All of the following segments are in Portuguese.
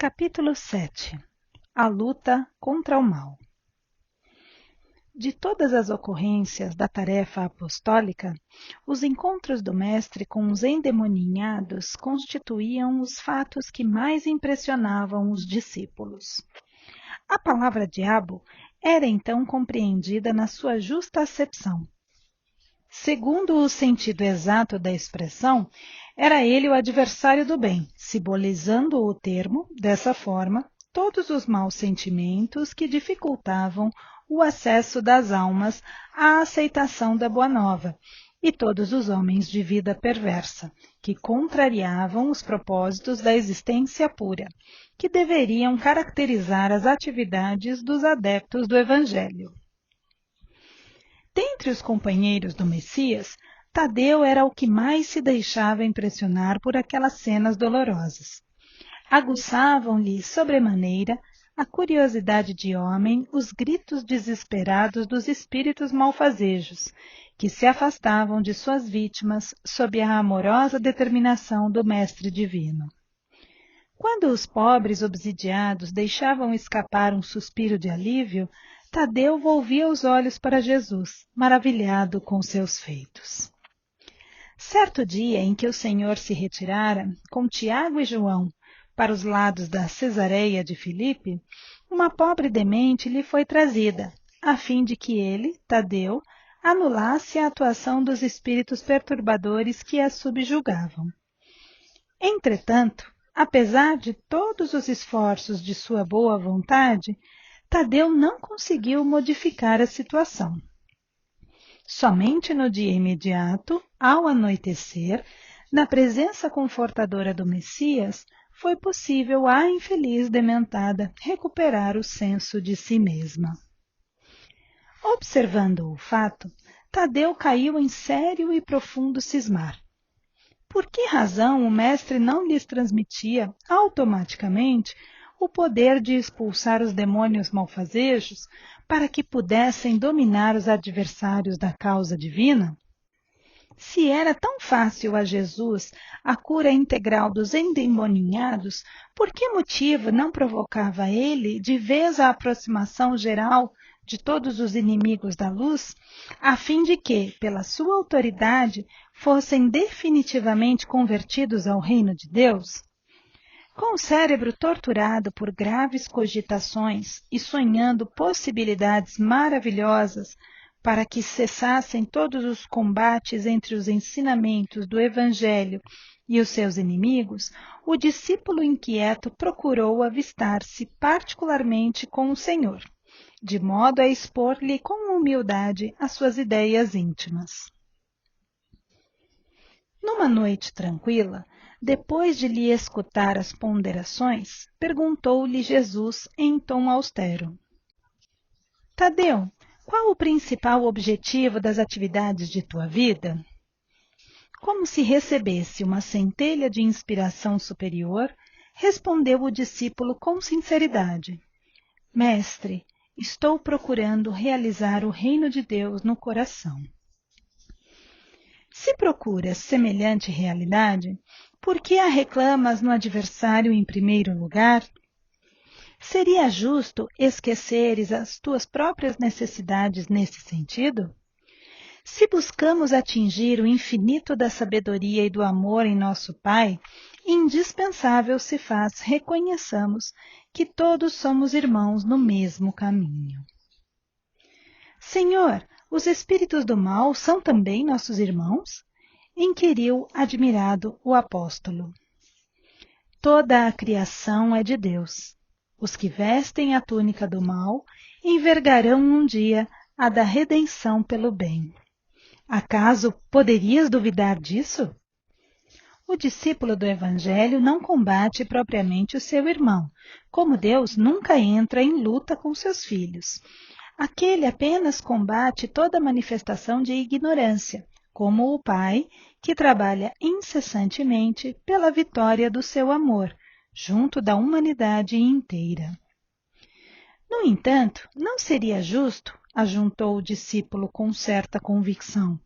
Capítulo 7. A luta contra o mal. De todas as ocorrências da tarefa apostólica, os encontros do Mestre com os endemoninhados constituíam os fatos que mais impressionavam os discípulos. A palavra diabo era então compreendida na sua justa acepção. Segundo o sentido exato da expressão, era ele o adversário do bem, simbolizando o termo, dessa forma, todos os maus sentimentos que dificultavam o acesso das almas à aceitação da Boa Nova, e todos os homens de vida perversa, que contrariavam os propósitos da existência pura, que deveriam caracterizar as atividades dos adeptos do Evangelho. Dentre os companheiros do Messias, Tadeu era o que mais se deixava impressionar por aquelas cenas dolorosas. Aguçavam-lhe sobremaneira a curiosidade de homem os gritos desesperados dos espíritos malfazejos, que se afastavam de suas vítimas sob a amorosa determinação do Mestre Divino. Quando os pobres obsidiados deixavam escapar um suspiro de alívio, Tadeu volvia os olhos para Jesus, maravilhado com seus feitos. Certo dia em que o Senhor se retirara, com Tiago e João, para os lados da Cesareia de Filipe, uma pobre demente lhe foi trazida, a fim de que ele, Tadeu, anulasse a atuação dos espíritos perturbadores que a subjugavam. Entretanto, apesar de todos os esforços de sua boa vontade, Tadeu não conseguiu modificar a situação. Somente no dia imediato, ao anoitecer, na presença confortadora do Messias, foi possível à infeliz dementada recuperar o senso de si mesma. Observando o fato, Tadeu caiu em sério e profundo cismar. Por que razão o mestre não lhes transmitia automaticamente o poder de expulsar os demônios malfazejos para que pudessem dominar os adversários da causa divina? Se era tão fácil a Jesus a cura integral dos endemoninhados, por que motivo não provocava ele de vez a aproximação geral de todos os inimigos da luz, a fim de que, pela sua autoridade, fossem definitivamente convertidos ao reino de Deus? Com o cérebro torturado por graves cogitações e sonhando possibilidades maravilhosas para que cessassem todos os combates entre os ensinamentos do Evangelho e os seus inimigos, o discípulo inquieto procurou avistar-se particularmente com o Senhor, de modo a expor-lhe com humildade as suas ideias íntimas. Numa noite tranquila, depois de lhe escutar as ponderações, perguntou-lhe Jesus em tom austero: Tadeu, qual o principal objetivo das atividades de tua vida? Como se recebesse uma centelha de inspiração superior, respondeu o discípulo com sinceridade: Mestre, estou procurando realizar o reino de Deus no coração. Se procuras semelhante realidade, por que a reclamas no adversário em primeiro lugar? Seria justo esqueceres as tuas próprias necessidades nesse sentido? Se buscamos atingir o infinito da sabedoria e do amor em nosso Pai, indispensável se faz reconheçamos que todos somos irmãos no mesmo caminho. Senhor, os espíritos do mal são também nossos irmãos? Inquiriu admirado o apóstolo. Toda a criação é de Deus. Os que vestem a túnica do mal envergarão um dia a da redenção pelo bem. Acaso poderias duvidar disso? O discípulo do Evangelho não combate propriamente o seu irmão, como Deus nunca entra em luta com seus filhos. Aquele apenas combate toda manifestação de ignorância, como o Pai, que trabalha incessantemente pela vitória do seu amor, junto da humanidade inteira. No entanto, não seria justo, ajuntou o discípulo com certa convicção,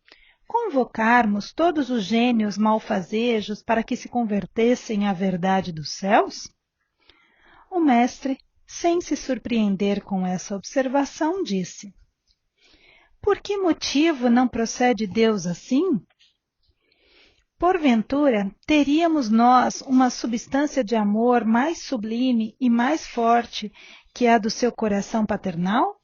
convocarmos todos os gênios malfazejos para que se convertessem à verdade dos céus? O mestre, sem se surpreender com essa observação, disse: Por que motivo não procede Deus assim? Porventura, teríamos nós uma substância de amor mais sublime e mais forte que a do seu coração paternal?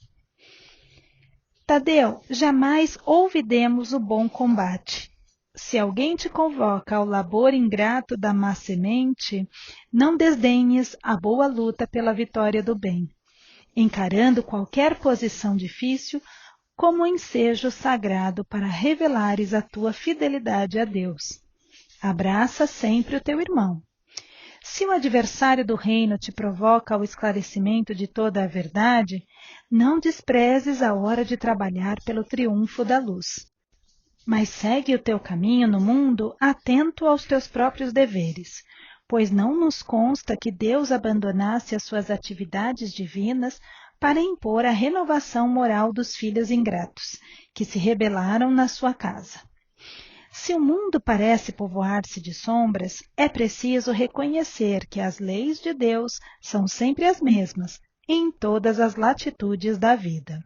Tadeu, jamais olvidemos o bom combate. Se alguém te convoca ao labor ingrato da má semente, não desdenhes a boa luta pela vitória do bem, encarando qualquer posição difícil como um ensejo sagrado para revelares a tua fidelidade a Deus. Abraça sempre o teu irmão. Se o adversário do reino te provoca ao esclarecimento de toda a verdade, não desprezes a hora de trabalhar pelo triunfo da luz. Mas segue o teu caminho no mundo atento aos teus próprios deveres, pois não nos consta que Deus abandonasse as suas atividades divinas para impor a renovação moral dos filhos ingratos, que se rebelaram na sua casa. Se o mundo parece povoar-se de sombras, é preciso reconhecer que as leis de Deus são sempre as mesmas, em todas as latitudes da vida.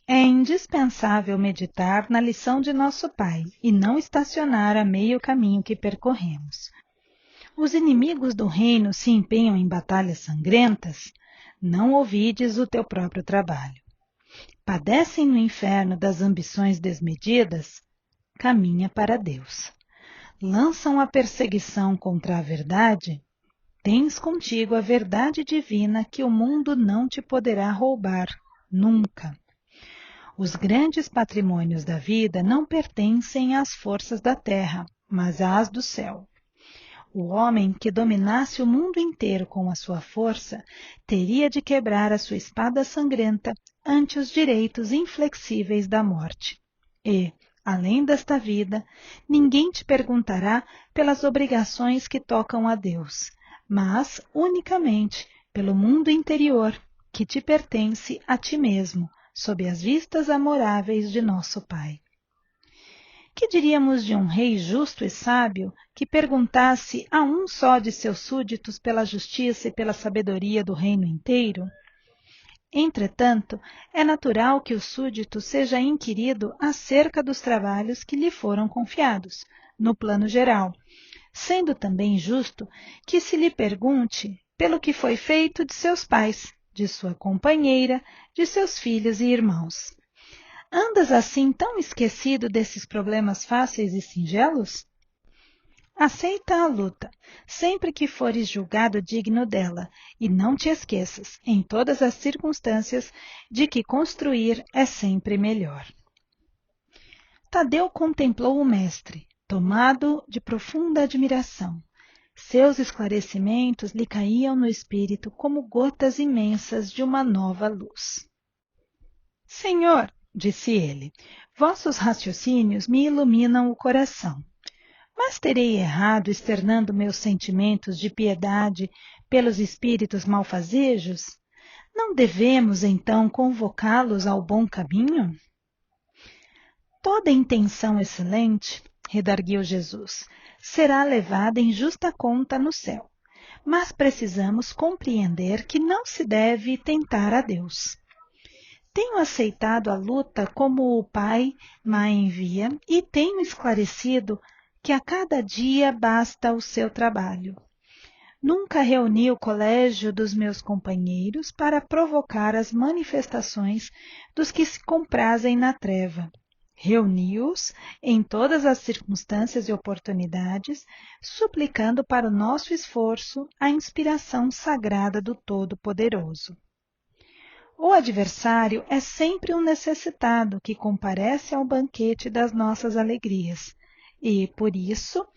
É indispensável meditar na lição de nosso Pai e não estacionar a meio caminho que percorremos. Os inimigos do reino se empenham em batalhas sangrentas, não ouvides o teu próprio trabalho. Padecem no inferno das ambições desmedidas, caminha para Deus. Lançam a perseguição contra a verdade, tens contigo a verdade divina que o mundo não te poderá roubar, nunca. Os grandes patrimônios da vida não pertencem às forças da terra, mas às do céu. O homem que dominasse o mundo inteiro com a sua força teria de quebrar a sua espada sangrenta ante os direitos inflexíveis da morte. E, além desta vida, ninguém te perguntará pelas obrigações que tocam a Deus, mas unicamente pelo mundo interior que te pertence a ti mesmo, sob as vistas amoráveis de nosso Pai. Que diríamos de um rei justo e sábio que perguntasse a um só de seus súditos pela justiça e pela sabedoria do reino inteiro? Entretanto, é natural que o súdito seja inquirido acerca dos trabalhos que lhe foram confiados, no plano geral, sendo também justo que se lhe pergunte pelo que foi feito de seus pais, de sua companheira, de seus filhos e irmãos. Andas assim tão esquecido desses problemas fáceis e singelos? Aceita a luta, sempre que fores julgado digno dela, e não te esqueças, em todas as circunstâncias, de que construir é sempre melhor. Tadeu contemplou o mestre, tomado de profunda admiração. Seus esclarecimentos lhe caíam no espírito como gotas imensas de uma nova luz. Senhor, disse ele, vossos raciocínios me iluminam o coração. Mas terei errado externando meus sentimentos de piedade pelos espíritos malfazejos? Não devemos, então, convocá-los ao bom caminho? Toda intenção excelente, redarguiu Jesus, será levada em justa conta no céu. Mas precisamos compreender que não se deve tentar a Deus. Tenho aceitado a luta como o Pai ma envia e tenho esclarecido que a cada dia basta o seu trabalho. Nunca reuni o colégio dos meus companheiros para provocar as manifestações dos que se comprazem na treva. Reuni-os em todas as circunstâncias e oportunidades, suplicando para o nosso esforço a inspiração sagrada do Todo-Poderoso. O adversário é sempre um necessitado que comparece ao banquete das nossas alegrias e, por isso,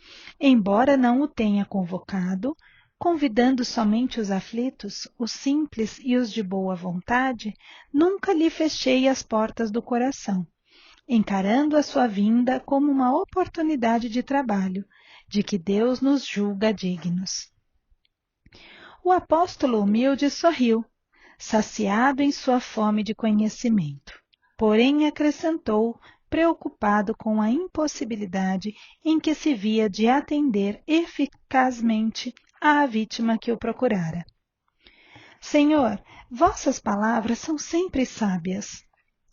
embora não o tenha convocado, convidando somente os aflitos, os simples e os de boa vontade, nunca lhe fechei as portas do coração, encarando a sua vinda como uma oportunidade de trabalho, de que Deus nos julga dignos. O apóstolo humilde sorriu, saciado em sua fome de conhecimento, porém acrescentou, preocupado com a impossibilidade em que se via de atender eficazmente à vítima que o procurara. Senhor, vossas palavras são sempre sábias.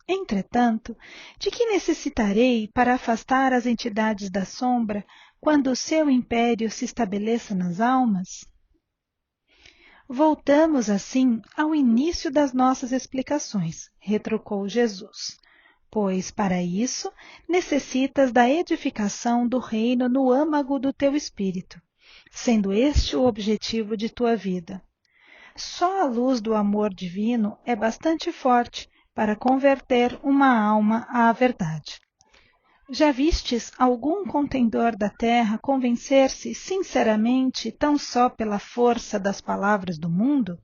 Entretanto, de que necessitarei para afastar as entidades da sombra quando o seu império se estabeleça nas almas? Voltamos, assim, ao início das nossas explicações, retrucou Jesus, pois, para isso, necessitas da edificação do reino no âmago do teu espírito, sendo este o objetivo de tua vida. Só a luz do amor divino é bastante forte para converter uma alma à verdade. Já vistes algum contendor da terra convencer-se sinceramente tão só pela força das palavras do mundo?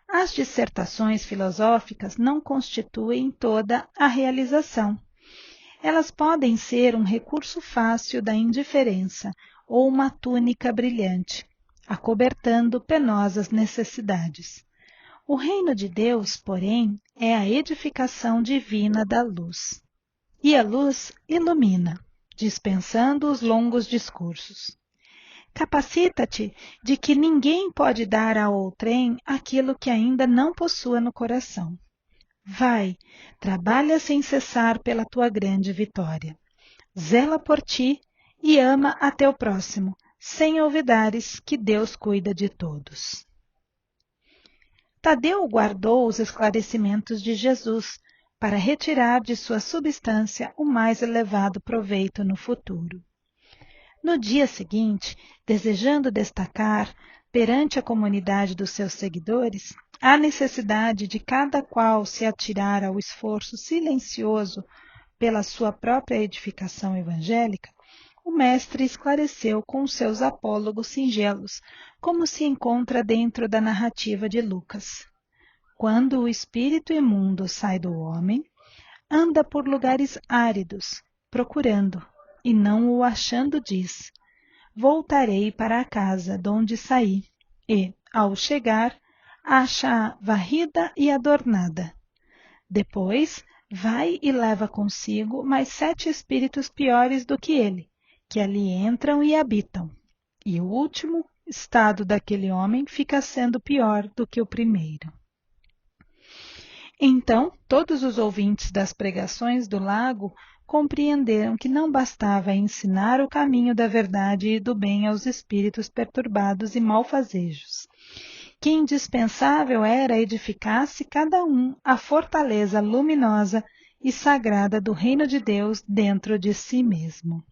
As dissertações filosóficas não constituem toda a realização. Elas podem ser um recurso fácil da indiferença ou uma túnica brilhante, acobertando penosas necessidades. O reino de Deus, porém, é a edificação divina da luz. E a luz ilumina, dispensando os longos discursos. Capacita-te de que ninguém pode dar a outrem aquilo que ainda não possua no coração. Vai, trabalha sem cessar pela tua grande vitória. Zela por ti e ama a teu próximo, sem olvidares que Deus cuida de todos. Tadeu guardou os esclarecimentos de Jesus para retirar de sua substância o mais elevado proveito no futuro. No dia seguinte, desejando destacar perante a comunidade dos seus seguidores a necessidade de cada qual se atirar ao esforço silencioso pela sua própria edificação evangélica, o mestre esclareceu com seus apólogos singelos, como se encontra dentro da narrativa de Lucas. Quando o espírito imundo sai do homem, anda por lugares áridos, procurando, e não o achando diz: voltarei para a casa donde saí, e, ao chegar, acha-a varrida e adornada. Depois, vai e leva consigo mais 7 espíritos piores do que ele, que ali entram e habitam. E o último estado daquele homem fica sendo pior do que o primeiro. Então, todos os ouvintes das pregações do lago compreenderam que não bastava ensinar o caminho da verdade e do bem aos espíritos perturbados e malfazejos, que indispensável era edificar-se cada um a fortaleza luminosa e sagrada do reino de Deus dentro de si mesmo.